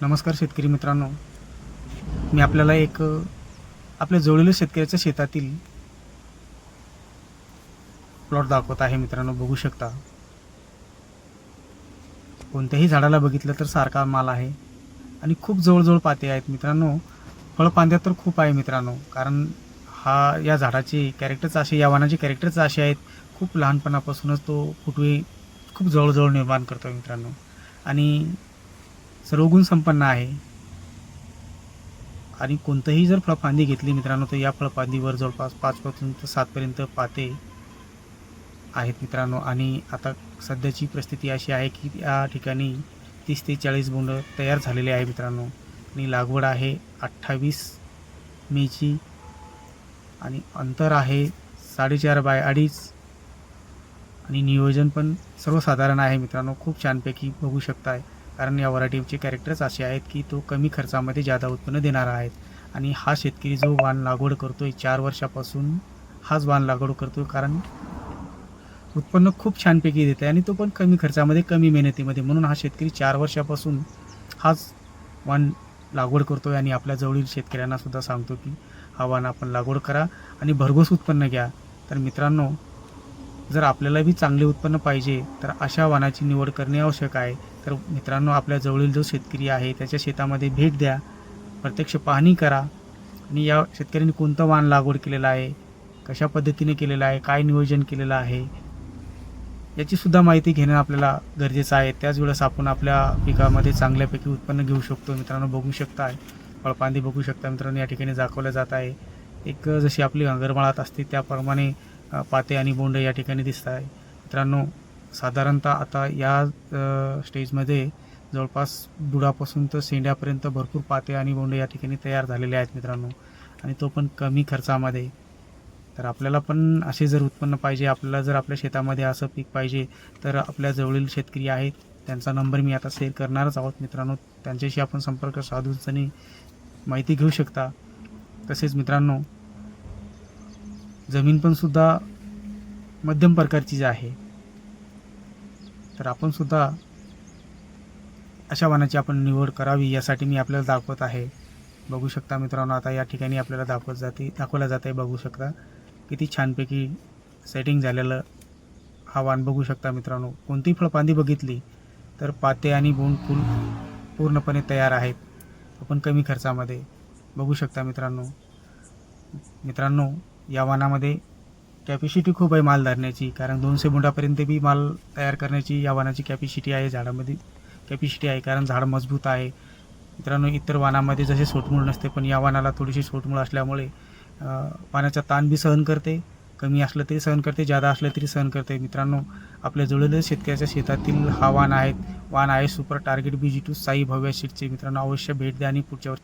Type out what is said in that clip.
नमस्कार शेतकरी मित्रांनो. मी आपल्याला आपल्या जवळील शेतकऱ्याच्या शेतातील प्लॉट दाखवत आहे मित्रांनो. बघू शकता, कोणत्याही झाडाला बघितलं तर सारखा माल आहे आणि खूप जवळ पाते आहेत मित्रांनो. फळफांद्या तर खूप आहे मित्रांनो, कारण या झाडाचे कॅरेक्टरच असे, या वाणाचे कॅरेक्टरच असे आहेत. खूप लहानपणापासूनच तो फुटवे खूप जवळ निर्माण करतो मित्रांनो आणि सर्वगुण संपन्न आहे. आणि कोणतंही जर फळफांदी घेतली मित्रांनो, तर या फळफांदीवर जवळपास 5 पासून तर 7 पर्यंत पाते आहेत मित्रांनो. आणि आता सध्याची परिस्थिती अशी आहे की या ठिकाणी 30 ते 40 बोंड तयार झालेले आहे मित्रांनो. आणि लागवड आहे 28 मेची आणि अंतर आहे 4.5 बाय 2.5 आणि नियोजन पण सर्वसाधारण आहे मित्रांनो. खूप छानपैकी बघू शकताय, कारण या व्हरायटीचे कॅरेक्टर्स असे आहेत की तो कमी खर्चामध्ये जादा उत्पन्न देणारा आहे. आणि हा शेतकरी जो वाण लागवड करतोय 4 वर्षापासून हाच वाण लागवड करतोय, कारण उत्पन्न खूप छानपैकी देत आहे आणि तो पण कमी खर्चामध्ये कमी मेहनतीमध्ये. म्हणून हा शेतकरी 4 वर्षापासून हाच वाण लागवड करतोय आणि आपल्या जवळील शेतकऱ्यांना सुद्धा सांगतो की हा वाण आपण लागवड करा आणि भरघोस उत्पन्न घ्या. तर मित्रांनो, जर आपल्याला बी चांगले उत्पन्न पाहिजे तर अशा वाणाची निवड करणे आवश्यक आहे. तर मित्रांनो, आपल्या जवळील जो शेतकरी आहे त्याच्या शेतामध्ये भेट द्या, प्रत्यक्ष पाहणी करा आणि या शेतकऱ्यांनी कोणतं वाण लागवड केलेलं आहे, कशा पद्धतीने केलेलं आहे, काय नियोजन केलेलं आहे, याची सुद्धा माहिती घेणं आपल्याला गरजेचं आहे. त्याच वेळेस आपण आपल्या पिकामध्ये चांगल्यापैकी उत्पन्न घेऊ शकतो मित्रांनो. बघू शकता, फळफांदी बघू शकता मित्रांनो, या ठिकाणी दाखवलं जात आहे. जशी आपली अंगरमाळात असते त्याप्रमाणे पाते आणि बोंड या ठिकाणी दिसत आहे मित्रांनो. साधारणतः आता या स्टेजमध्ये जवळपास बुडापासून तर शेंड्यापर्यंत भरपूर पाते आणि बोंड या ठिकाणी तयार झालेले आहेत मित्रांनो, आणि तो पण कमी खर्चामध्ये. तर आपल्याला पण असे जर उत्पन्न पाहिजे, आपल्याला जर आपल्या शेतामध्ये असं पीक पाहिजे, तर आपल्या जवळील शेतकरी आहेत त्यांचा नंबर मी आता शेअर करणारच आहोत मित्रांनो. त्यांच्याशी आपण संपर्क साधून माहिती घेऊ शकता. तसेच मित्रांनो, जमीन पण सुद्धा मध्यम प्रकारचीच आहे, तर आपण सुद्धा अशा वाणाची आपण निवड करावी यासाठी मी आपल्याला दाखवत आहे. बघू शकता मित्रांनो, आता या ठिकाणी आपल्याला दाखवलं जात आहे. बघू शकता किती छानपैकी सेटिंग झालेलं हा वाण बघू शकता मित्रांनो. कोणतीही फळफांदी बघितली तर पाते आणि बोंड फुल पूर्णपणे तयार आहेत, आपण कमी खर्चामध्ये. बघू शकता मित्रांनो, या वाणामध्ये कॅपॅसिटी खूप आहे माल धरण्याची, कारण 200 बोंडापर्यंत बी माल तयार करण्याची या वाणाची कॅपॅसिटी आहे. झाडामध्ये कॅपॅसिटी आहे, कारण झाड मजबूत आहे मित्रांनो. इतर वाणामध्ये जसे सोटमूळ नसते, पण या वाणाला थोडीशी सोटमूळ असल्यामुळे पाण्याचा ताण बी सहन करते. कमी असलं तरी सहन करते, जादा असलं तरी सहन करते मित्रांनो. आपल्या जवळील शेतकऱ्याच्या शेतातील हा वाण आहे super target BG2 Sai Bhavya सीडचे मित्रांनो. अवश्य भेट द्या आणि पुढच्या